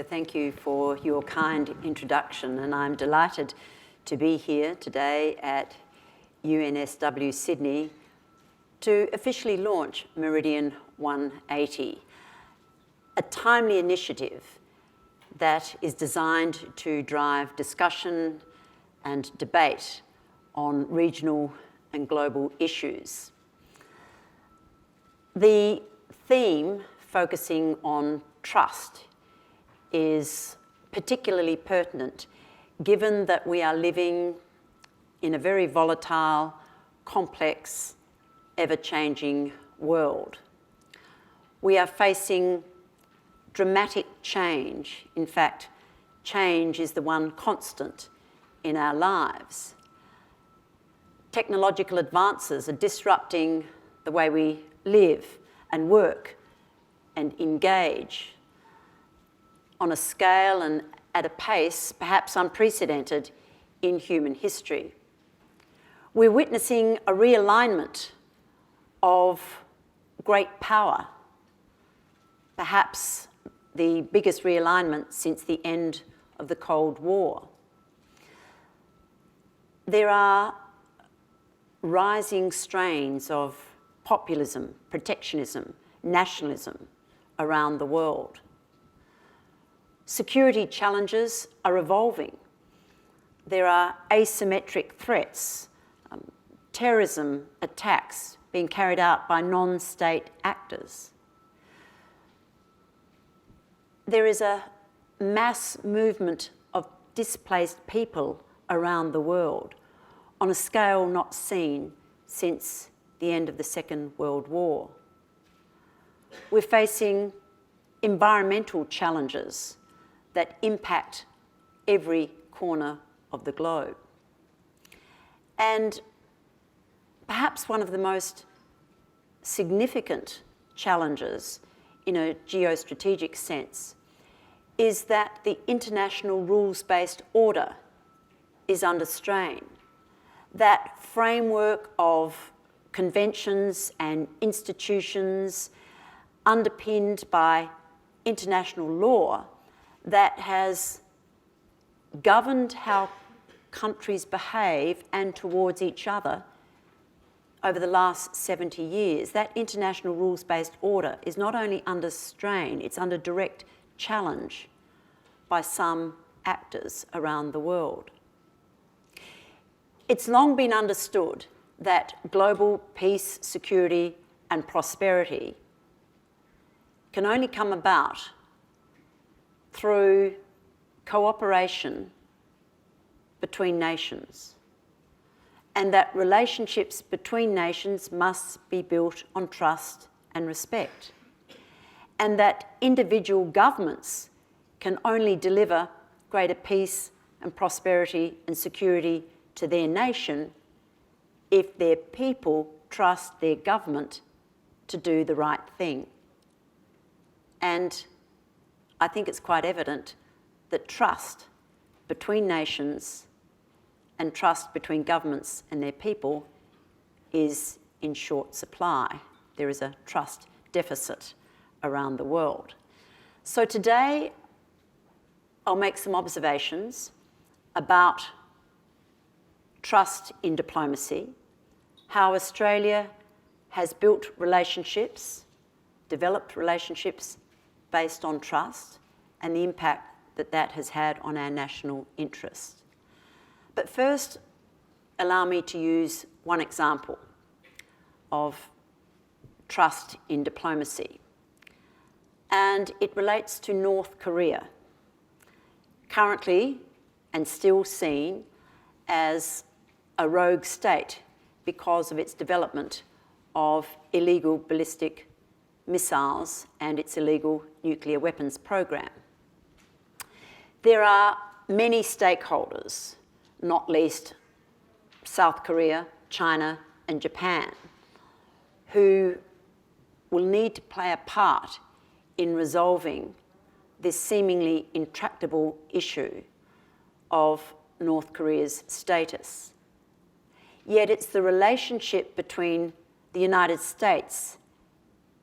thank you for your kind introduction, and I'm delighted to be here today at UNSW Sydney to officially launch Meridian 180, a timely initiative that is designed to drive discussion and debate on regional and global issues. The theme focusing on trust is particularly pertinent given that we are living in a very volatile, complex, ever-changing world. We are facing dramatic change. In fact, change is the one constant in our lives. Technological advances are disrupting the way we live and work and engage on a scale and at a pace perhaps unprecedented in human history. We're witnessing a realignment of great power, perhaps the biggest realignment since the end of the Cold War. There are rising strains of populism, protectionism, nationalism around the world. Security challenges are evolving. There are asymmetric threats, terrorism attacks being carried out by non-state actors. There is a mass movement of displaced people around the world on a scale not seen since the end of the Second World War. We're facing environmental challenges that impact every corner of the globe. And perhaps one of the most significant challenges in a geostrategic sense is that the international rules-based order is under strain. That framework of conventions and institutions underpinned by international law that has governed how countries behave and towards each other over the last 70 years, that international rules-based order is not only under strain, it's under direct challenge by some actors around the world. It's long been understood that global peace, security, and prosperity can only come about through cooperation between nations, and that relationships between nations must be built on trust and respect, and that individual governments can only deliver greater peace and prosperity and security to their nation if their people trust their government to do the right thing. And I think it's quite evident that trust between nations and trust between governments and their people is in short supply. There is a trust deficit around the world. So today, I'll make some observations about trust in diplomacy, how Australia has built relationships, developed relationships based on trust, and the impact that that has had on our national interest. But first, allow me to use one example of trust in diplomacy. And it relates to North Korea, currently and still seen as a rogue state because of its development of illegal ballistic missiles and its illegal nuclear weapons program. There are many stakeholders, not least South Korea, China, and Japan, who will need to play a part in resolving this seemingly intractable issue of North Korea's status. Yet it's the relationship between the United States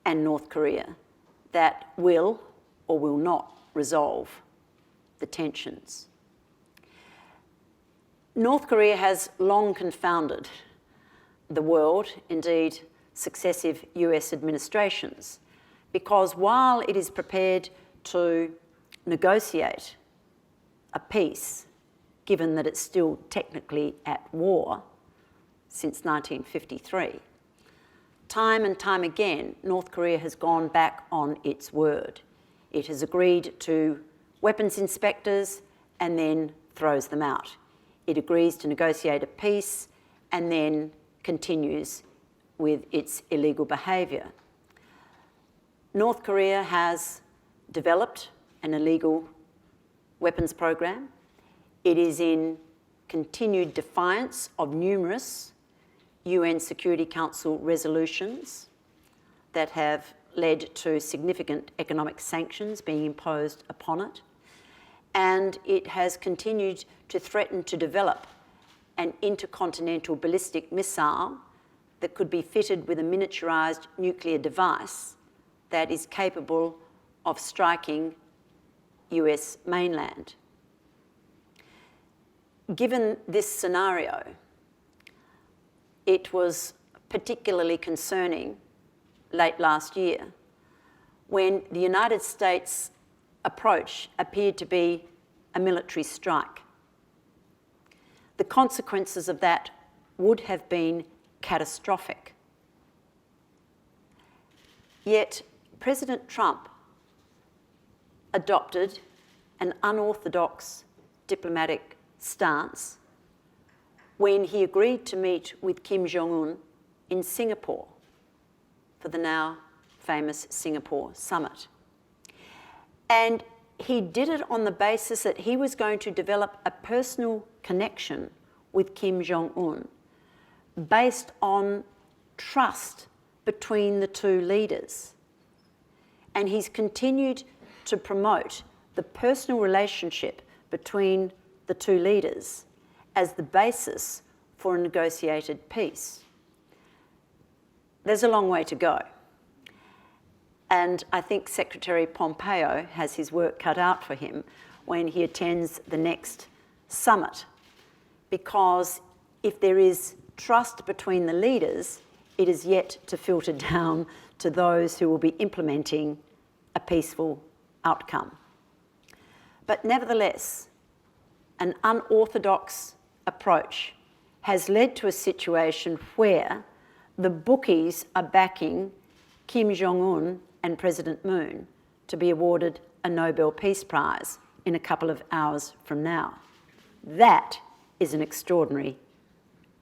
and North Korea that will or will not resolve the tensions. North Korea has long confounded the world, indeed successive US administrations, because while it is prepared to negotiate a peace, given that it's still technically at war since 1953, time and time again, North Korea has gone back on its word. It has agreed to weapons inspectors and then throws them out. It agrees to negotiate a peace and then continues with its illegal behaviour. North Korea has developed an illegal weapons program. It is in continued defiance of numerous UN Security Council resolutions that have led to significant economic sanctions being imposed upon it. And it has continued to threaten to develop an intercontinental ballistic missile that could be fitted with a miniaturised nuclear device that is capable of striking US mainland. Given this scenario, it was particularly concerning late last year when the United States' approach appeared to be a military strike. The consequences of that would have been catastrophic. Yet President Trump adopted an unorthodox diplomatic stance when he agreed to meet with Kim Jong-un in Singapore for the now famous Singapore summit. And he did it on the basis that he was going to develop a personal connection with Kim Jong-un based on trust between the two leaders. And he's continued to promote the personal relationship between the two leaders as the basis for a negotiated peace. There's a long way to go. And I think Secretary Pompeo has his work cut out for him when he attends the next summit, because if there is trust between the leaders, it is yet to filter down to those who will be implementing a peaceful outcome. But nevertheless, an unorthodox approach has led to a situation where the bookies are backing Kim Jong-un and President Moon to be awarded a Nobel Peace Prize in a couple of hours from now. That is an extraordinary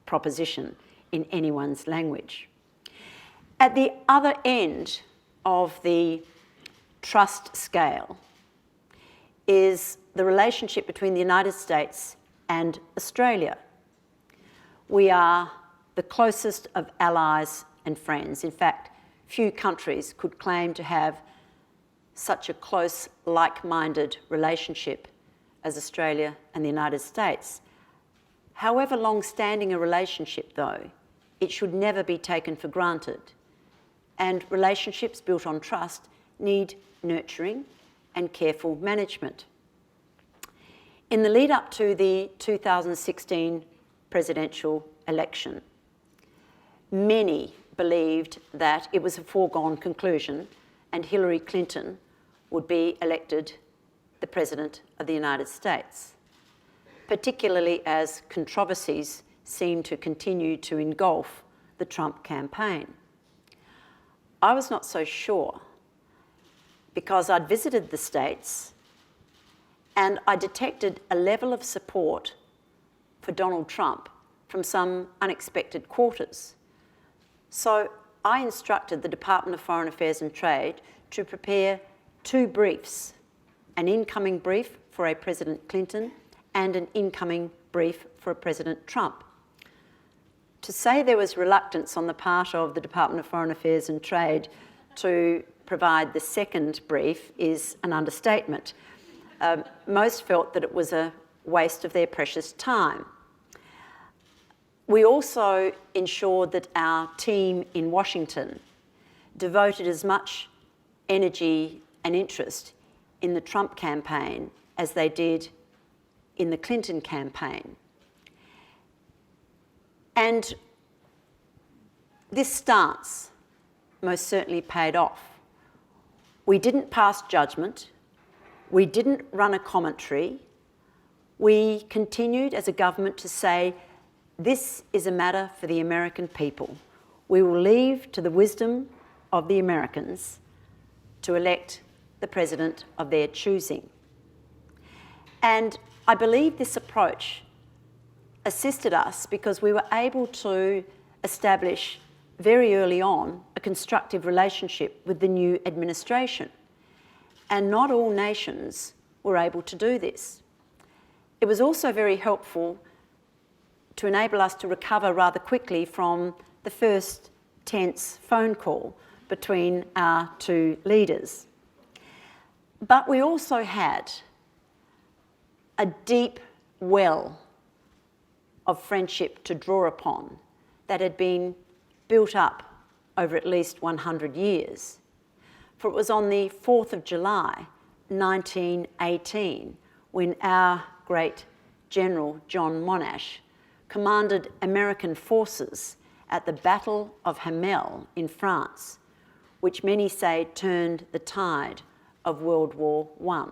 proposition in anyone's language. At the other end of the trust scale is the relationship between the United States and Australia. We are the closest of allies and friends. In fact, few countries could claim to have such a close, like-minded relationship as Australia and the United States. However long-standing a relationship, though, it should never be taken for granted. And relationships built on trust need nurturing and careful management. In the lead up to the 2016 presidential election, many believed that it was a foregone conclusion and Hillary Clinton would be elected the President of the United States, particularly as controversies seemed to continue to engulf the Trump campaign. I was not so sure, because I'd visited the States and I detected a level of support for Donald Trump from some unexpected quarters. So I instructed the Department of Foreign Affairs and Trade to prepare two briefs, an incoming brief for a President Clinton and an incoming brief for a President Trump. To say there was reluctance on the part of the Department of Foreign Affairs and Trade to provide the second brief is an understatement. Most felt that it was a waste of their precious time. We also ensured that our team in Washington devoted as much energy and interest in the Trump campaign as they did in the Clinton campaign. And this stance most certainly paid off. We didn't pass judgment. We didn't run a commentary. We continued as a government to say, this is a matter for the American people. We will leave to the wisdom of the Americans to elect the president of their choosing. And I believe this approach assisted us because we were able to establish very early on a constructive relationship with the new administration. And not all nations were able to do this. It was also very helpful to enable us to recover rather quickly from the first tense phone call between our two leaders. But we also had a deep well of friendship to draw upon that had been built up over at least 100 years. For it was on the 4th of July, 1918, when our great General John Monash commanded American forces at the Battle of Hamel in France, which many say turned the tide of World War I.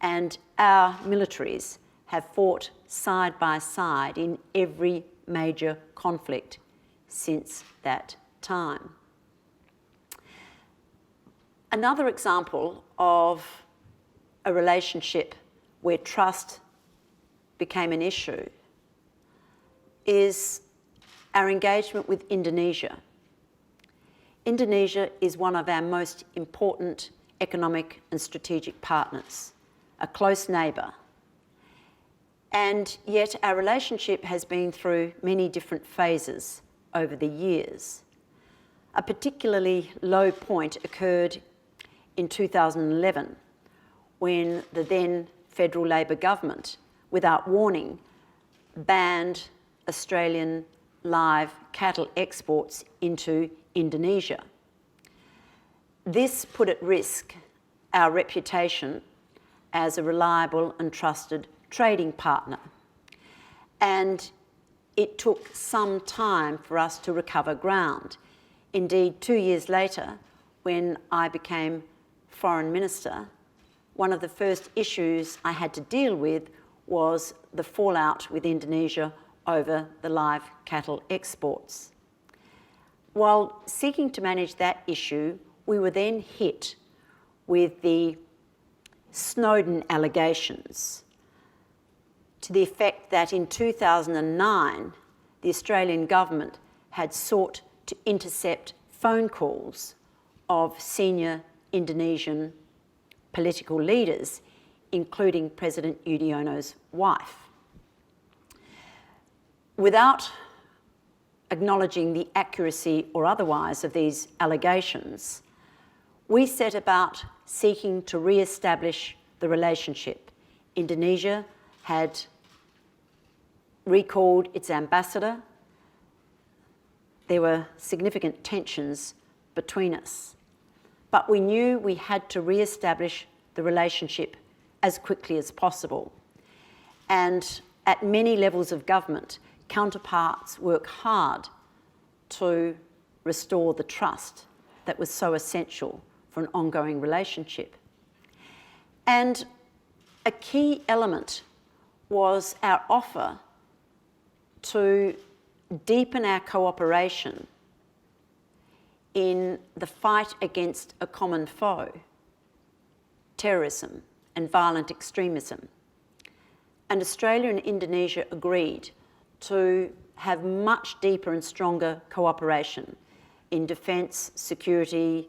And our militaries have fought side by side in every major conflict since that time. Another example of a relationship where trust became an issue is our engagement with Indonesia. Indonesia is one of our most important economic and strategic partners, a close neighbour. And yet our relationship has been through many different phases over the years. A particularly low point occurred in 2011 when the then Federal Labor government, without warning, banned Australian live cattle exports into Indonesia. This put at risk our reputation as a reliable and trusted trading partner. And it took some time for us to recover ground. Indeed, 2 years later, when I became Foreign Minister, one of the first issues I had to deal with was the fallout with Indonesia over the live cattle exports. While seeking to manage that issue, we were then hit with the Snowden allegations to the effect that in 2009, the Australian government had sought to intercept phone calls of senior Indonesian political leaders, including President Yudhoyono's wife. Without acknowledging the accuracy or otherwise of these allegations, we set about seeking to re-establish the relationship. Indonesia had recalled its ambassador. There were significant tensions between us. But we knew we had to re-establish the relationship as quickly as possible. And at many levels of government, counterparts work hard to restore the trust that was so essential for an ongoing relationship. And a key element was our offer to deepen our cooperation in the fight against a common foe, terrorism and violent extremism. And Australia and Indonesia agreed to have much deeper and stronger cooperation in defence, security,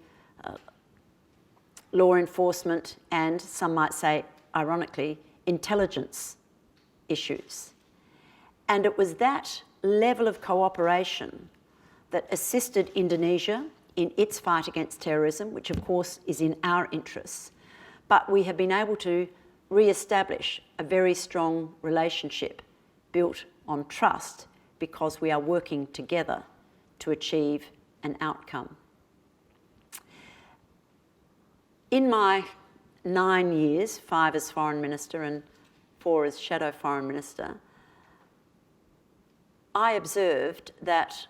law enforcement, and some might say, ironically, intelligence issues. And it was that level of cooperation that assisted Indonesia in its fight against terrorism, which of course is in our interests. But we have been able to re-establish a very strong relationship built on trust because we are working together to achieve an outcome. In my 9 years, 5 as Foreign Minister and 4 as Shadow Foreign Minister, I observed that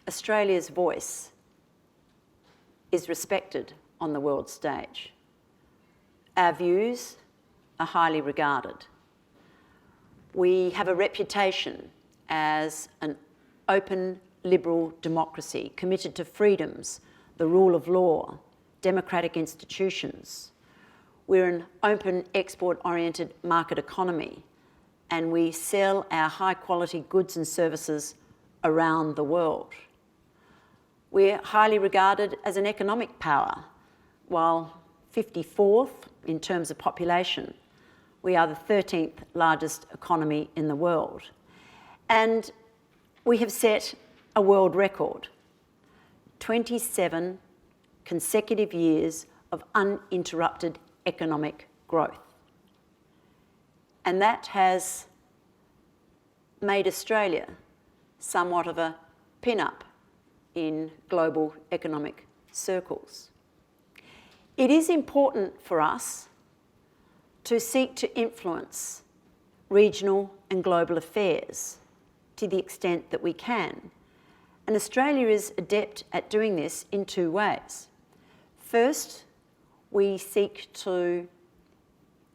Australia's voice is respected on the world stage. Our views are highly regarded. We have a reputation as an open, liberal democracy committed to freedoms, the rule of law, democratic institutions. We're an open, export-oriented market economy, and we sell our high-quality goods and services around the world. We're highly regarded as an economic power. While 54th in terms of population, we are the 13th largest economy in the world. And we have set a world record, 27 consecutive years of uninterrupted economic growth. And that has made Australia somewhat of a pin-up in global economic circles. It is important for us to seek to influence regional and global affairs to the extent that we can. And Australia is adept at doing this in 2 ways. First, we seek to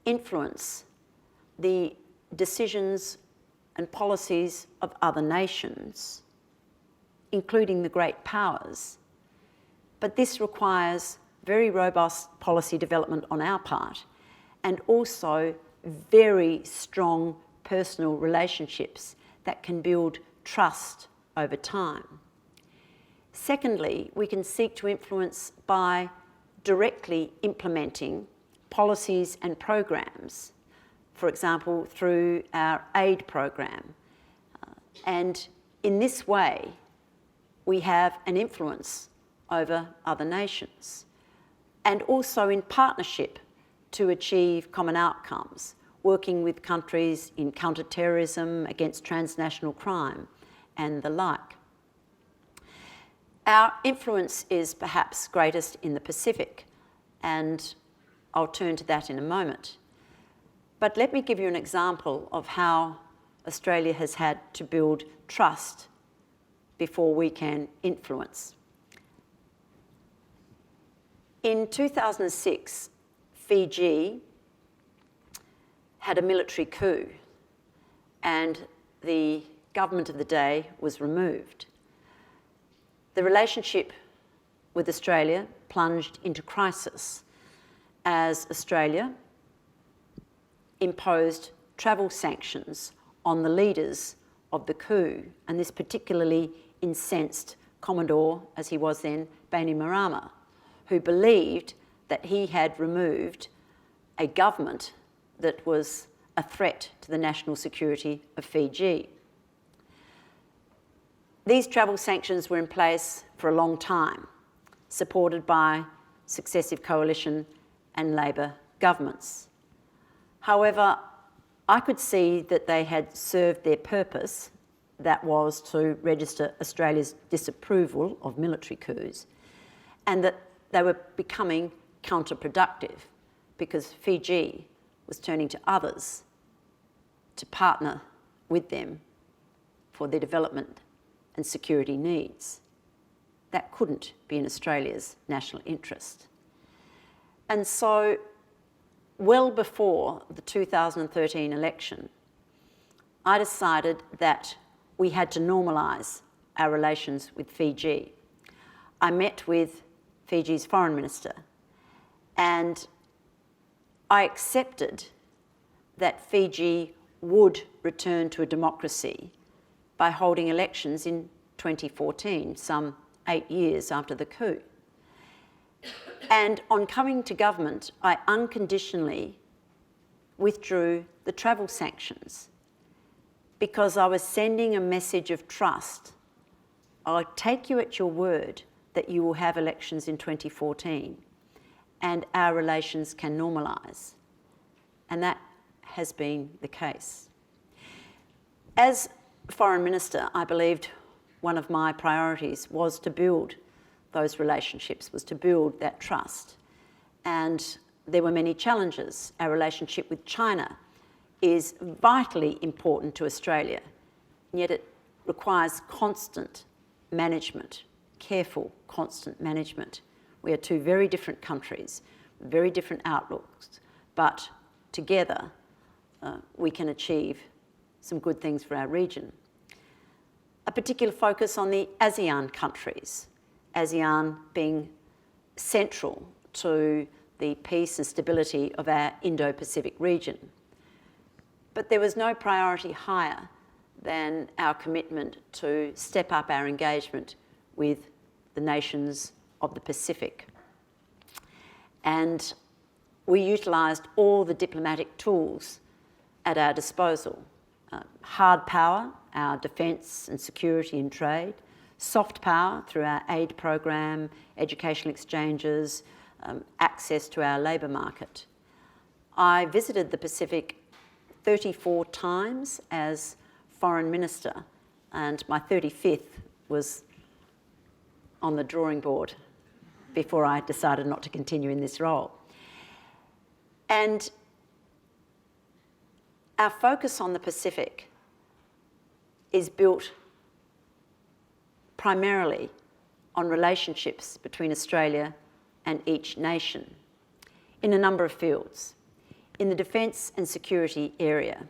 influence the decisions and policies of other nations, including the great powers. But this requires very robust policy development on our part, and also very strong personal relationships that can build trust over time. Secondly, we can seek to influence by directly implementing policies and programs, for example, through our aid program. And in this way, we have an influence over other nations, and also in partnership to achieve common outcomes, working with countries in counter-terrorism, against transnational crime, and the like. Our influence is perhaps greatest in the Pacific, and I'll turn to that in a moment. But let me give you an example of how Australia has had to build trust before we can influence. In 2006, Fiji had a military coup, and the government of the day was removed. The relationship with Australia plunged into crisis as Australia imposed travel sanctions on the leaders of the coup, and this particularly incensed Commodore, as he was then, Bainimarama, who believed that he had removed a government that was a threat to the national security of Fiji. These travel sanctions were in place for a long time, supported by successive coalition and Labor governments. However, I could see that they had served their purpose, that was to register Australia's disapproval of military coups, and that they were becoming counterproductive because Fiji was turning to others to partner with them for their development and security needs. That couldn't be in Australia's national interest. And so, well before the 2013 election, I decided that we had to normalise our relations with Fiji. I met with Fiji's foreign minister, and I accepted that Fiji would return to a democracy by holding elections in 2014, some 8 years after the coup. And on coming to government, I unconditionally withdrew the travel sanctions because I was sending a message of trust. I'll take you at your word that you will have elections in 2014 and our relations can normalise. And that has been the case. As Foreign Minister, I believed one of my priorities was to build those relationships, was to build that trust. And there were many challenges. Our relationship with China is vitally important to Australia, and yet it requires constant management, careful, constant management. We are two very different countries, very different outlooks, but together we can achieve some good things for our region. A particular focus on the ASEAN countries, ASEAN being central to the peace and stability of our Indo-Pacific region. But there was no priority higher than our commitment to step up our engagement with the nations of the Pacific. And we utilised all the diplomatic tools at our disposal. Hard power, our defence and security and trade. Soft power through our aid program, educational exchanges, access to our labour market. I visited the Pacific 34 times as Foreign Minister, and my 35th was on the drawing board before I decided not to continue in this role. And our focus on the Pacific is built primarily on relationships between Australia and each nation in a number of fields. In the defence and security area,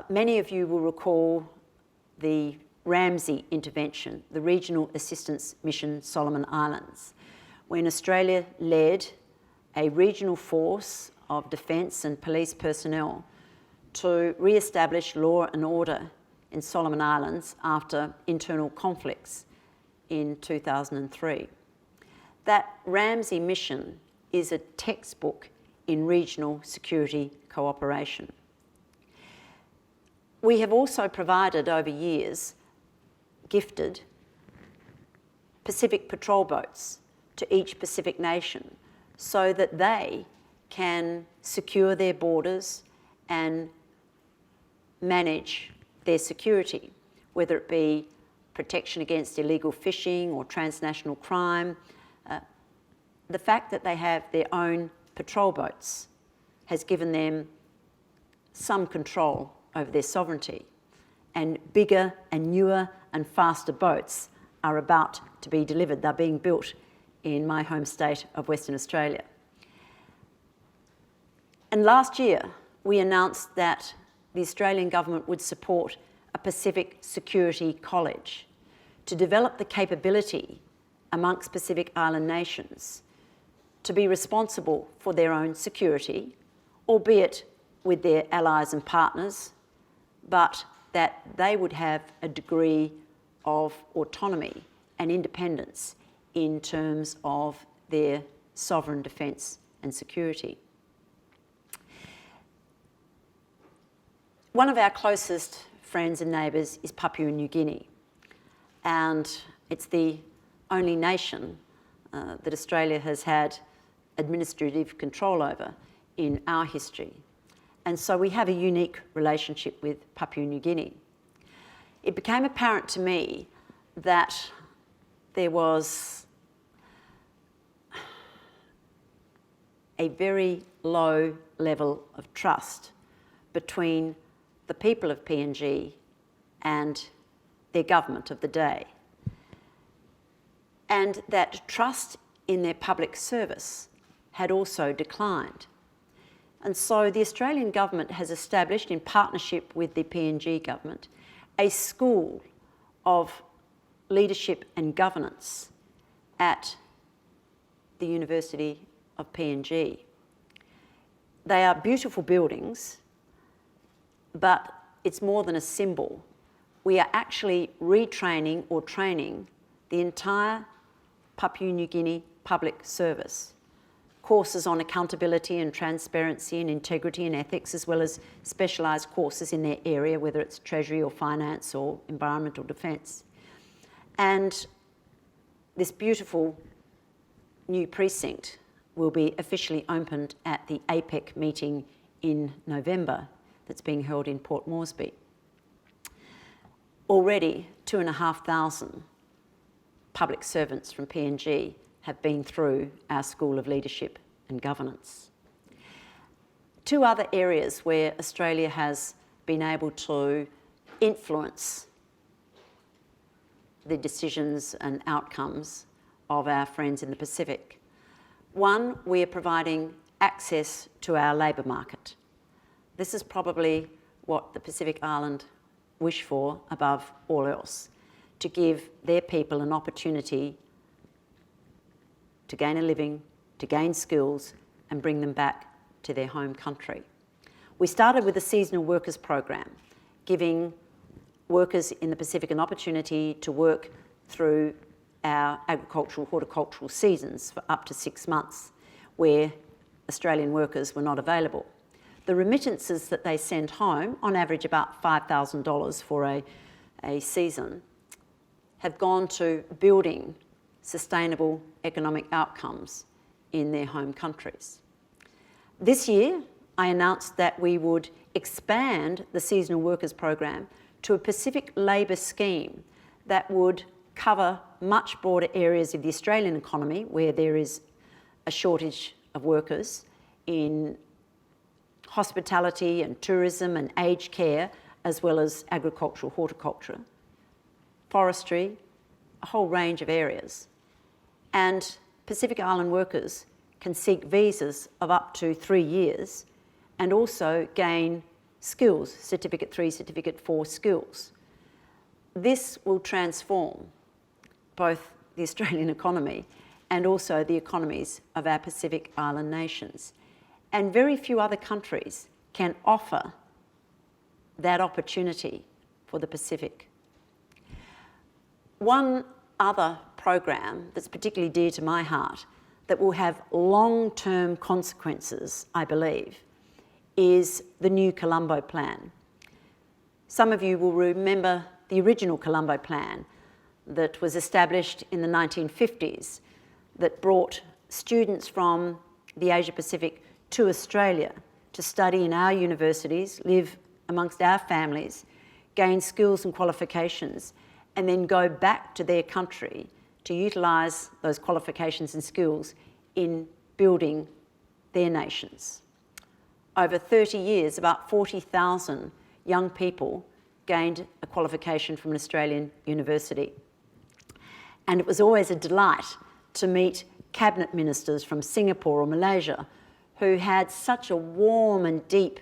many of you will recall the Ramsay intervention, the Regional Assistance Mission Solomon Islands, when Australia led a regional force of defence and police personnel to re-establish law and order in Solomon Islands after internal conflicts in 2003. That Ramsay mission is a textbook in regional security cooperation. We have also provided over years, gifted Pacific patrol boats to each Pacific nation so that they can secure their borders and manage their security, whether it be protection against illegal fishing or transnational crime. The fact that they have their own patrol boats has given them some control over their sovereignty, and bigger and newer and faster boats are about to be delivered. They're being built in my home state of Western Australia. And last year, we announced that the Australian government would support a Pacific Security College to develop the capability amongst Pacific Island nations to be responsible for their own security, albeit with their allies and partners, but that they would have a degree of autonomy and independence in terms of their sovereign defence and security. One of our closest friends and neighbours is Papua New Guinea, and it's the only nation that Australia has had administrative control over in our history. And so we have a unique relationship with Papua New Guinea. It became apparent to me that there was a very low level of trust between the people of PNG and their government of the day, and that trust in their public service had also declined. And so the Australian government has established, in partnership with the PNG government, a school of leadership and governance at the University of PNG. They are beautiful buildings, but it's more than a symbol. We are actually retraining or training the entire Papua New Guinea public service. Courses on accountability and transparency and integrity and ethics, as well as specialised courses in their area, whether it's treasury or finance or environmental defence. And this beautiful new precinct will be officially opened at the APEC meeting in November that's being held in Port Moresby. Already 2,500 public servants from PNG have been through our School of Leadership and Governance. Two other areas where Australia has been able to influence the decisions and outcomes of our friends in the Pacific. One, we are providing access to our labour market. This is probably what the Pacific Island wish for above all else, to give their people an opportunity to gain a living, to gain skills and bring them back to their home country. We started with the seasonal workers program, giving workers in the Pacific an opportunity to work through our agricultural, horticultural seasons for up to 6 months, where Australian workers were not available. The remittances that they sent home, on average about $5,000 for a season, have gone to building sustainable economic outcomes in their home countries. This year, I announced that we would expand the seasonal workers program to a Pacific labour scheme that would cover much broader areas of the Australian economy where there is a shortage of workers in hospitality and tourism and aged care, as well as agricultural, horticulture, forestry, a whole range of areas. And Pacific Island workers can seek visas of up to 3 years and also gain skills, Certificate 3, Certificate 4 skills. This will transform both the Australian economy and also the economies of our Pacific Island nations. And very few other countries can offer that opportunity for the Pacific. One other program that's particularly dear to my heart that will have long-term consequences, I believe, is the new Colombo Plan. Some of you will remember the original Colombo Plan that was established in the 1950s that brought students from the Asia Pacific to Australia to study in our universities, live amongst our families, gain skills and qualifications, and then go back to their country to utilise those qualifications and skills in building their nations. Over 30 years, about 40,000 young people gained a qualification from an Australian university. And it was always a delight to meet cabinet ministers from Singapore or Malaysia who had such a warm and deep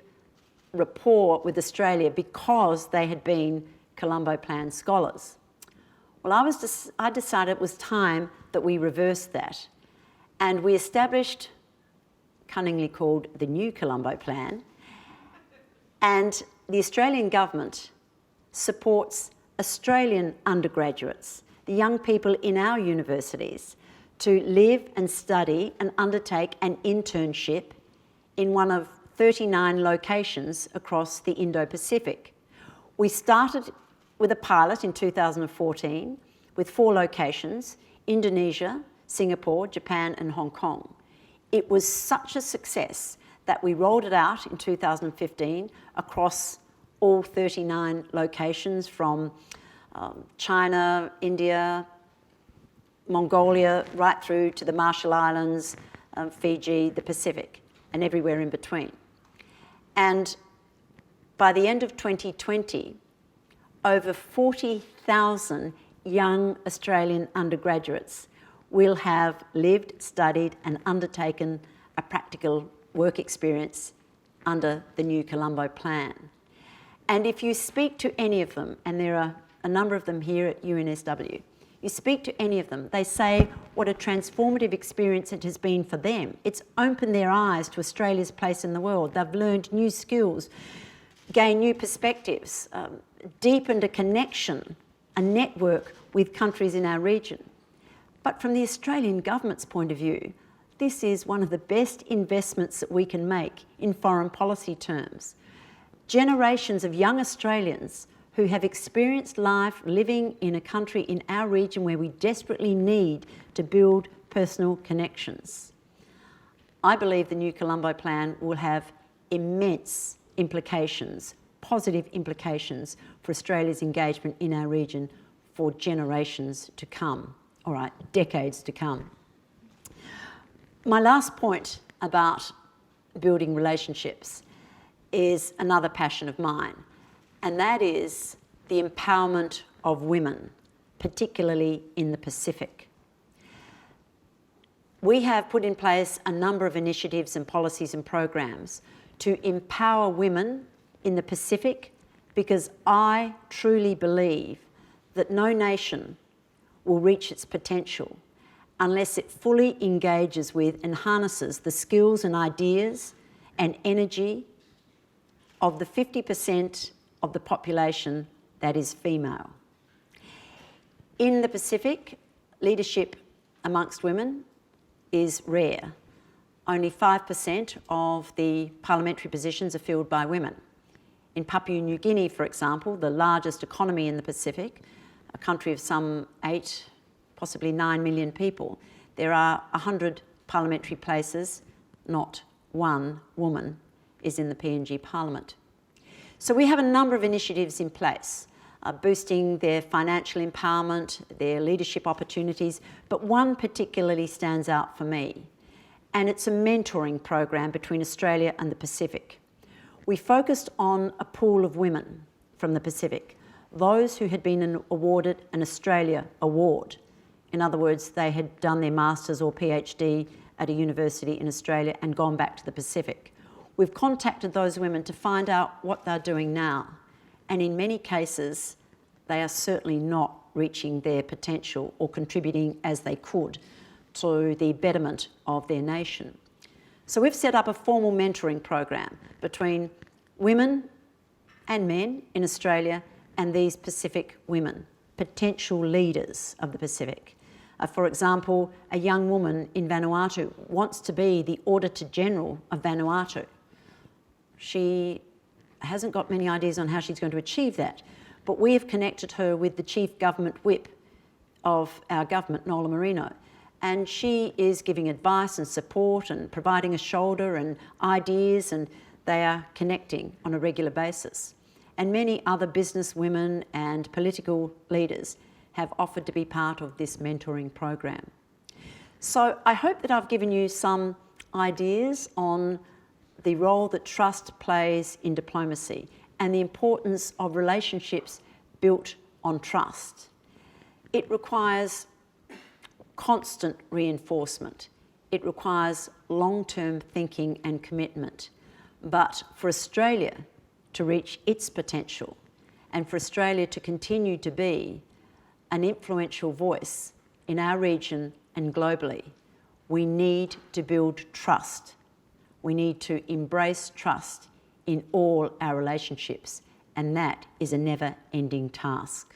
rapport with Australia because they had been Colombo Plan scholars. Well, I decided it was time that we reversed that, and we established, cunningly called the new Colombo Plan, and the Australian government supports Australian undergraduates, the young people in our universities, to live and study and undertake an internship in one of 39 locations across the Indo-Pacific. We started with a pilot in 2014 with 4 locations: Indonesia, Singapore, Japan and Hong Kong. It was such a success that we rolled it out in 2015 across all 39 locations from China, India, Mongolia, right through to the Marshall Islands, Fiji, the Pacific, and everywhere in between. And by the end of 2020, over 40,000 young Australian undergraduates will have lived, studied, and undertaken a practical work experience under the new Colombo Plan. And if you speak to any of them, and there are a number of them here at UNSW, you speak to any of them, they say what a transformative experience it has been for them. It's opened their eyes to Australia's place in the world. They've learned new skills, gained new perspectives, deepened a connection, a network with countries in our region. But from the Australian government's point of view, this is one of the best investments that we can make in foreign policy terms. Generations of young Australians who have experienced life living in a country in our region where we desperately need to build personal connections. I believe the new Colombo Plan will have immense implications, positive implications for Australia's engagement in our region for generations to come, all right, decades to come. My last point about building relationships is another passion of mine, and that is the empowerment of women, particularly in the Pacific. We have put in place a number of initiatives and policies and programs to empower women in the Pacific, because I truly believe that no nation will reach its potential unless it fully engages with and harnesses the skills and ideas and energy of the 50% of the population that is female. In the Pacific, leadership amongst women is rare. Only 5% of the parliamentary positions are filled by women. In Papua New Guinea, for example, the largest economy in the Pacific, a country of some 8, possibly 9 million people, there are 100 parliamentary places, not one woman is in the PNG Parliament. So we have a number of initiatives in place, boosting their financial empowerment, their leadership opportunities, but one particularly stands out for me, and it's a mentoring program between Australia and the Pacific. We focused on a pool of women from the Pacific, those who had been awarded an Australia award. In other words, they had done their master's or PhD at a university in Australia and gone back to the Pacific. We've contacted those women to find out what they're doing now. And in many cases, they are certainly not reaching their potential or contributing as they could to the betterment of their nation. So we've set up a formal mentoring program between women and men in Australia and these Pacific women, potential leaders of the Pacific. For example, a young woman in Vanuatu wants to be the Auditor General of Vanuatu. She hasn't got many ideas on how she's going to achieve that, but we have connected her with the Chief Government Whip of our government, Nola Marino, and she is giving advice and support and providing a shoulder and ideas, and they are connecting on a regular basis. And many other business women and political leaders have offered to be part of this mentoring program. So I hope that I've given you some ideas on the role that trust plays in diplomacy and the importance of relationships built on trust. It requires constant reinforcement. It requires long-term thinking and commitment. But for Australia to reach its potential and for Australia to continue to be an influential voice in our region and globally, we need to build trust. We need to embrace trust in all our relationships, and that is a never-ending task.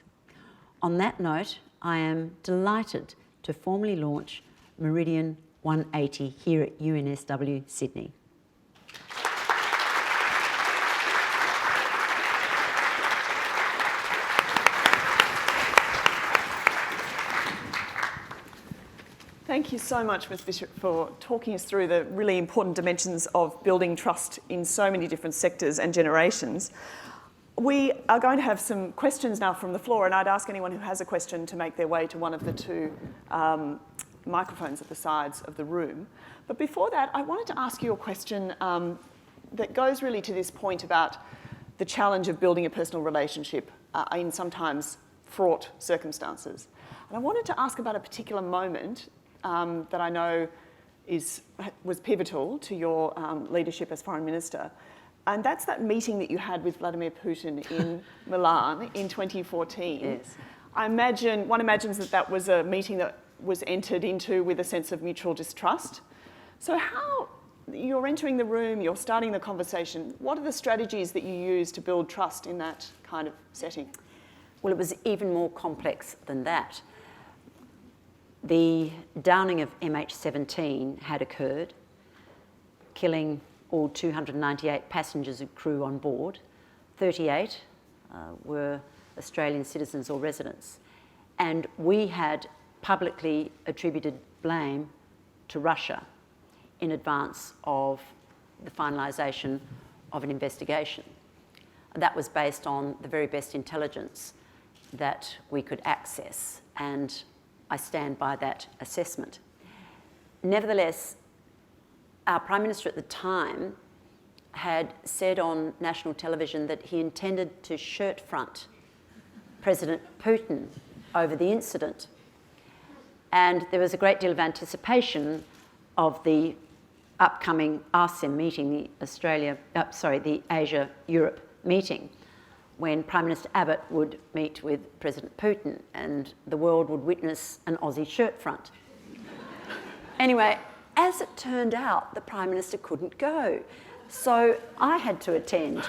On that note, I am delighted to formally launch Meridian 180 here at UNSW Sydney. Thank you so much, Ms. Bishop, for talking us through the really important dimensions of building trust in so many different sectors and generations. We are going to have some questions now from the floor, and I'd ask anyone who has a question to make their way to one of the two microphones at the sides of the room. But before that, I wanted to ask you a question that goes really to this point about the challenge of building a personal relationship in sometimes fraught circumstances. And I wanted to ask about a particular moment that I know was pivotal to your leadership as Foreign Minister. And that's that meeting that you had with Vladimir Putin in Milan in 2014. Yes. One imagines that that was a meeting that was entered into with a sense of mutual distrust. So how, you're entering the room, you're starting the conversation, what are the strategies that you use to build trust in that kind of setting? Well, it was even more complex than that. The downing of MH17 had occurred, killing all 298 passengers and crew on board. 38 were Australian citizens or residents. And we had publicly attributed blame to Russia in advance of the finalisation of an investigation. That was based on the very best intelligence that we could access, and I stand by that assessment. Nevertheless, our Prime Minister at the time had said on national television that he intended to shirt front President Putin over the incident. And there was a great deal of anticipation of the upcoming ASEM meeting, the Asia-Europe meeting, when Prime Minister Abbott would meet with President Putin and the world would witness an Aussie shirt front. Anyway, as it turned out, the Prime Minister couldn't go, so I had to attend.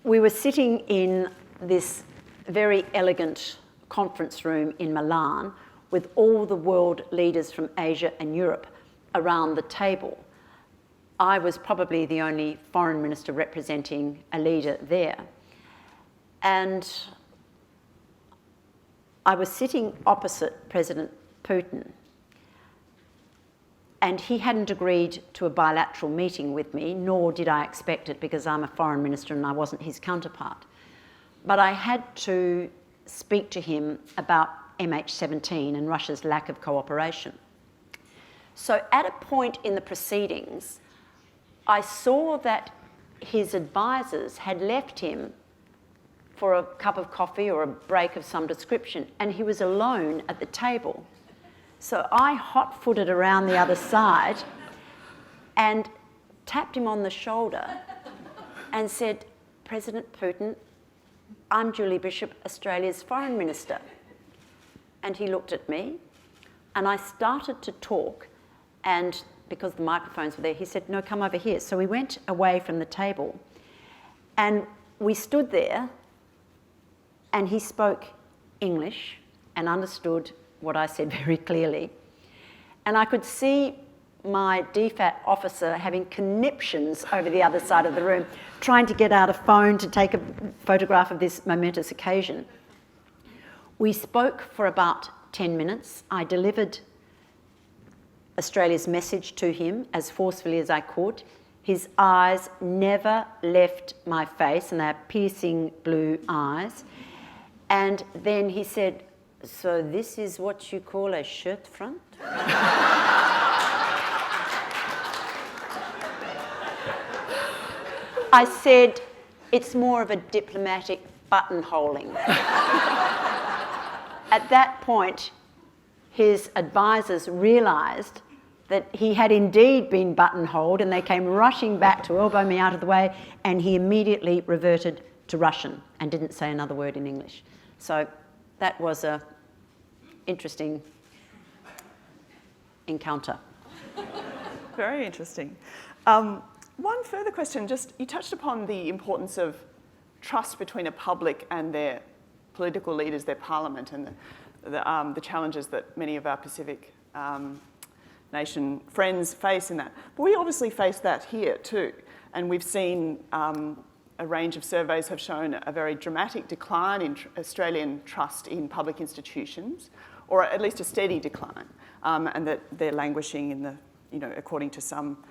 We were sitting in this very elegant conference room in Milan with all the world leaders from Asia and Europe around the table. I was probably the only foreign minister representing a leader there. And I was sitting opposite President Putin, and he hadn't agreed to a bilateral meeting with me, nor did I expect it because I'm a foreign minister and I wasn't his counterpart. But I had to speak to him about MH17 and Russia's lack of cooperation. So at a point in the proceedings, I saw that his advisors had left him for a cup of coffee or a break of some description, and he was alone at the table. So I hot-footed around the other side and tapped him on the shoulder and said, "President Putin, I'm Julie Bishop, Australia's Foreign Minister." And he looked at me, and I started to talk, and because the microphones were there, he said, "No, come over here." So we went away from the table, and we stood there, and he spoke English and understood what I said very clearly. And I could see my DFAT officer having conniptions over the other side of the room, trying to get out a phone to take a photograph of this momentous occasion. We spoke for about 10 minutes. I delivered Australia's message to him as forcefully as I could. His eyes never left my face, and they're piercing blue eyes. And then he said, "So this is what you call a shirt front?" I said, "It's more of a diplomatic buttonholing." At that point, his advisors realised that he had indeed been buttonholed, and they came rushing back to elbow me out of the way, and he immediately reverted to Russian and didn't say another word in English. So that was an interesting encounter. Very interesting. One further question, just you touched upon the importance of trust between a public and their political leaders, their parliament, and the challenges that many of our Pacific nation friends face in that. But we obviously face that here too, and we've seen a range of surveys have shown a very dramatic decline in Australian trust in public institutions, or at least a steady decline, and that they're languishing in the, according to some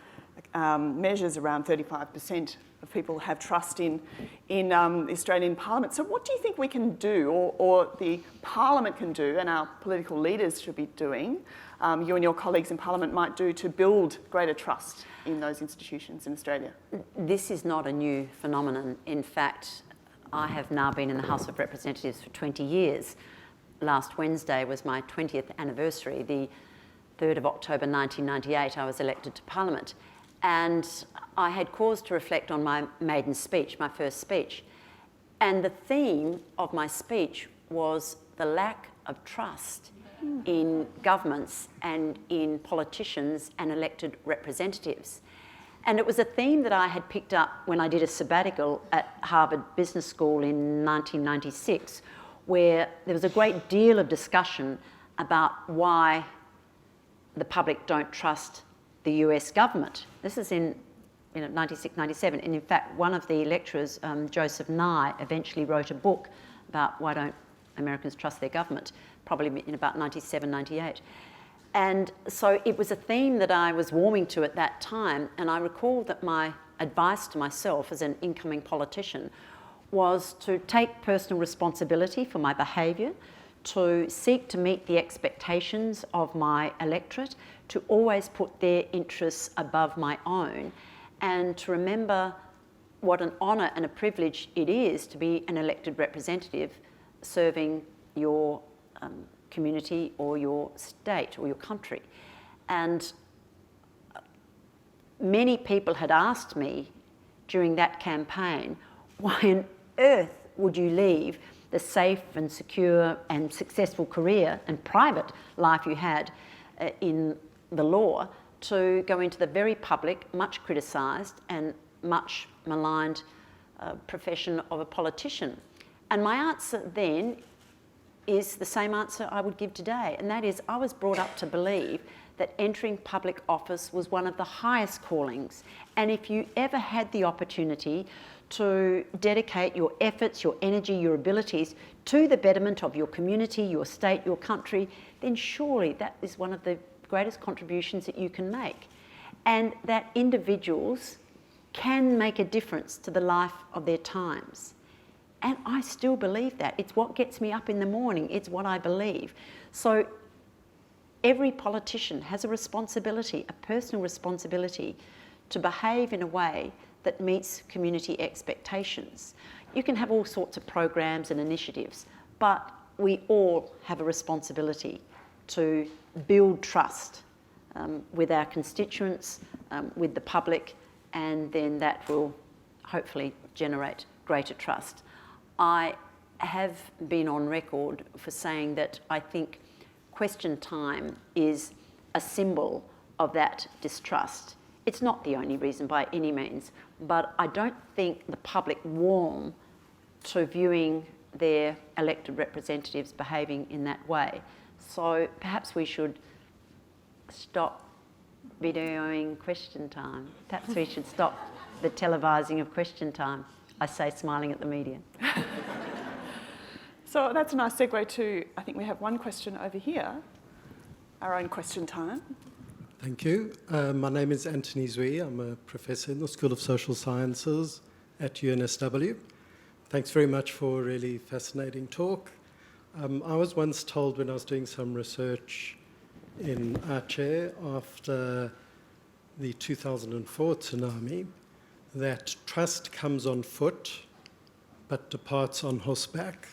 measures, around 35% of people have trust in the Australian Parliament. So what do you think we can do, or the Parliament can do, and our political leaders should be doing, you and your colleagues in Parliament might do, to build greater trust in those institutions in Australia? This is not a new phenomenon. In fact, I have now been in the House of Representatives for 20 years. Last Wednesday was my 20th anniversary. The 3rd of October 1998, I was elected to Parliament. And I had cause to reflect on my maiden speech, my first speech. And the theme of my speech was the lack of trust in governments and in politicians and elected representatives. And it was a theme that I had picked up when I did a sabbatical at Harvard Business School in 1996, where there was a great deal of discussion about why the public don't trust the US government. This is in 96, 97. And in fact, one of the lecturers, Joseph Nye, eventually wrote a book about why don't Americans trust their government, probably in about 97, 98. And so it was a theme that I was warming to at that time. And I recall that my advice to myself as an incoming politician was to take personal responsibility for my behaviour, to seek to meet the expectations of my electorate, to always put their interests above my own, and to remember what an honour and a privilege it is to be an elected representative serving your community or your state or your country. And many people had asked me during that campaign, why on earth would you leave the safe and secure and successful career and private life you had in the law to go into the very public, much criticised and much maligned profession of a politician? And my answer then is the same answer I would give today, and that is I was brought up to believe that entering public office was one of the highest callings, and if you ever had the opportunity to dedicate your efforts, your energy, your abilities to the betterment of your community, your state, your country, then surely that is one of the greatest contributions that you can make, and that individuals can make a difference to the life of their times. And I still believe that. It's what gets me up in the morning. It's what I believe. So every politician has a responsibility, a personal responsibility, to behave in a way that meets community expectations. You can have all sorts of programs and initiatives, but we all have a responsibility to build trust with our constituents, with the public, and then that will hopefully generate greater trust. I have been on record for saying that I think question time is a symbol of that distrust. It's not the only reason by any means, but I don't think the public warm to viewing their elected representatives behaving in that way. So perhaps we should stop videoing question time. Perhaps we should stop the televising of question time. I say, smiling at the media. So that's a nice segue to, I think we have one question over here, our own question time. Thank you. My name is Anthony Zui. I'm a professor in the School of Social Sciences at UNSW. Thanks very much for a really fascinating talk. I was once told when I was doing some research in Aceh after the 2004 tsunami that trust comes on foot but departs on horseback.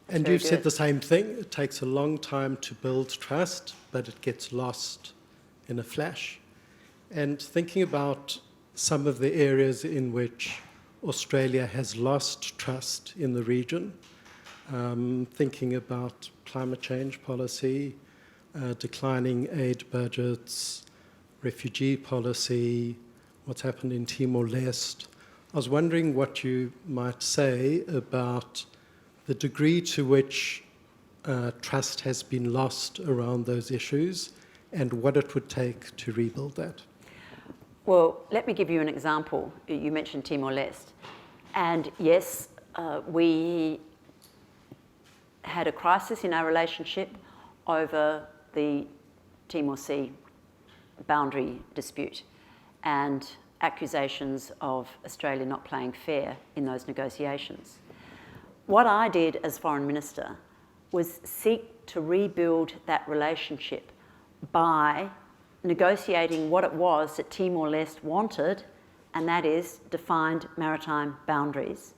And you've said the same thing. It takes a long time to build trust, but it gets lost in a flash. And thinking about some of the areas in which Australia has lost trust in the region, thinking about climate change policy, declining aid budgets, refugee policy, what's happened in Timor-Leste. I was wondering what you might say about the degree to which trust has been lost around those issues and what it would take to rebuild that. Well, let me give you an example. You mentioned Timor-Leste. And yes, we had a crisis in our relationship over the Timor Sea boundary dispute and accusations of Australia not playing fair in those negotiations. What I did as Foreign Minister was seek to rebuild that relationship by negotiating what it was that Timor-Leste wanted, and that is defined maritime boundaries.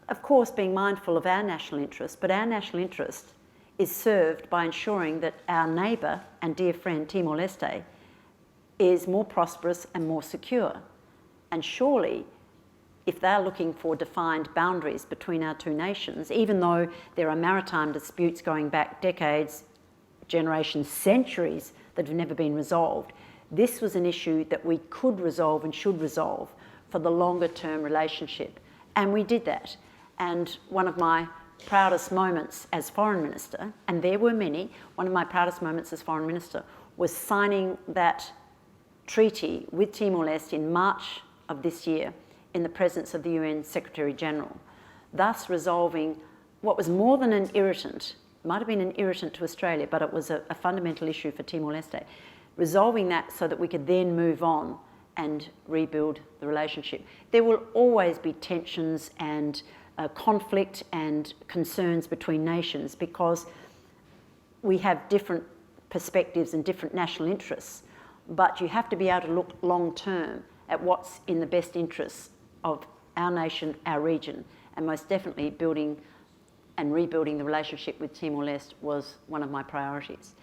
Of course, being mindful of our national interest, but our national interest is served by ensuring that our neighbour and dear friend Timor-Leste is more prosperous and more secure. And surely, if they're looking for defined boundaries between our two nations, even though there are maritime disputes going back decades, generations, centuries that have never been resolved, this was an issue that we could resolve and should resolve for the longer term relationship. And we did that. And one of my proudest moments as Foreign Minister, and there were many, one of my proudest moments as Foreign Minister was signing that treaty with Timor-Leste in March of this year in the presence of the UN Secretary General, thus resolving what was more than an irritant, might have been an irritant to Australia, but it was a fundamental issue for Timor-Leste, resolving that so that we could then move on and rebuild the relationship. There will always be tensions and conflict and concerns between nations, because we have different perspectives and different national interests, but you have to be able to look long term at what's in the best interests of our nation, our region, and most definitely building and rebuilding the relationship with Timor-Leste was one of my priorities.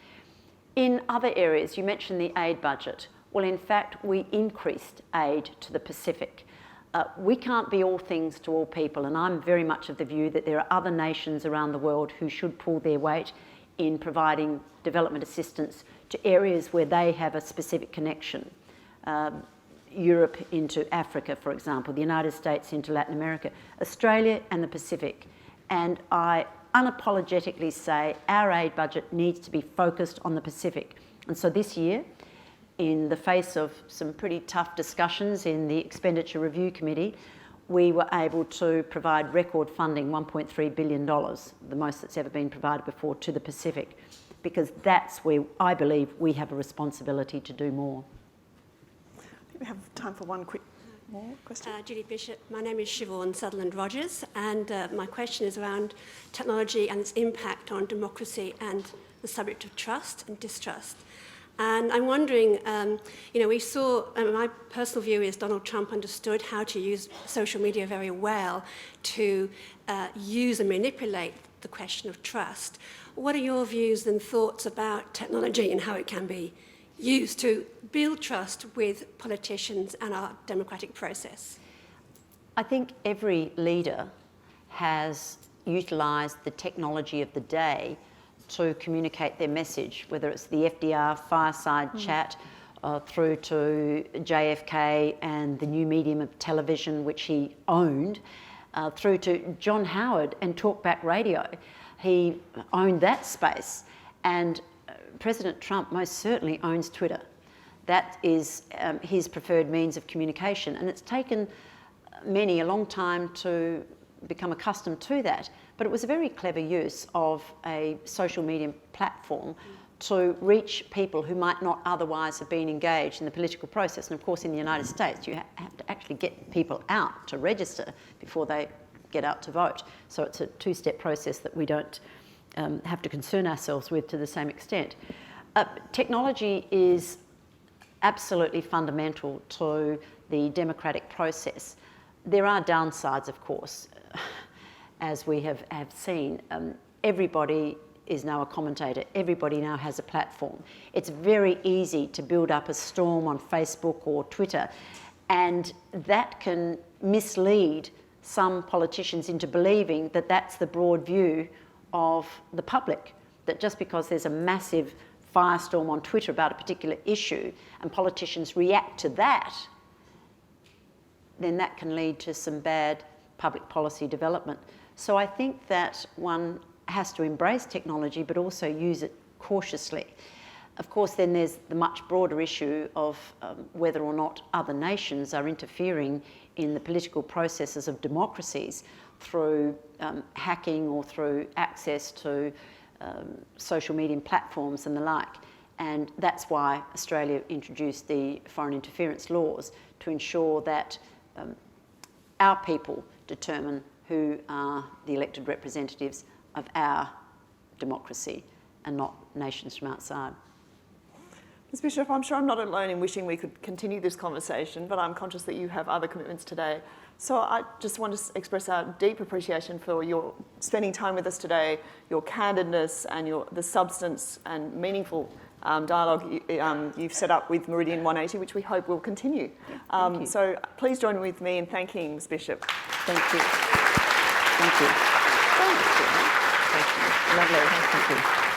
In other areas, you mentioned the aid budget. Well, in fact, we increased aid to the Pacific. We can't be all things to all people, and I'm very much of the view that there are other nations around the world who should pull their weight in providing development assistance to areas where they have a specific connection. Europe into Africa, for example, the United States into Latin America, Australia and the Pacific. And I unapologetically say our aid budget needs to be focused on the Pacific. And so this year, in the face of some pretty tough discussions in the Expenditure Review Committee, we were able to provide record funding, $1.3 billion, the most that's ever been provided before, to the Pacific, because that's where I believe we have a responsibility to do more. I think we have time for one quick more question. Judy Bishop, my name is Siobhan Sutherland-Rogers, and my question is around technology and its impact on democracy and the subject of trust and distrust. And I'm wondering, we saw, my personal view is Donald Trump understood how to use social media very well to use and manipulate the question of trust. What are your views and thoughts about technology and how it can be used to build trust with politicians and our democratic process? I think every leader has utilised the technology of the day to communicate their message, whether it's the FDR fireside chat through to JFK and the new medium of television, which he owned, through to John Howard and talkback radio. He owned that space. And President Trump most certainly owns Twitter. That is his preferred means of communication. And it's taken many a long time to become accustomed to that. But it was a very clever use of a social media platform to reach people who might not otherwise have been engaged in the political process. And of course, in the United States, you have to actually get people out to register before they get out to vote. So it's a two-step process that we don't have to concern ourselves with to the same extent. Technology is absolutely fundamental to the democratic process. There are downsides, of course. As we have seen, everybody is now a commentator. Everybody now has a platform. It's very easy to build up a storm on Facebook or Twitter, and that can mislead some politicians into believing that that's the broad view of the public, that just because there's a massive firestorm on Twitter about a particular issue and politicians react to that, then that can lead to some bad public policy development. So I think that one has to embrace technology but also use it cautiously. Of course, then there's the much broader issue of whether or not other nations are interfering in the political processes of democracies through hacking or through access to social media platforms and the like. And that's why Australia introduced the foreign interference laws, to ensure that our people determine who are the elected representatives of our democracy and not nations from outside. Ms. Bishop, I'm sure I'm not alone in wishing we could continue this conversation, but I'm conscious that you have other commitments today. So I just want to express our deep appreciation for your spending time with us today, your candidness and the substance and meaningful dialogue you've set up with Meridian 180, which we hope will continue. Thank you. So please join with me in thanking Ms. Bishop. Thank you. Thank you. Thank you. Lovely. Thank you.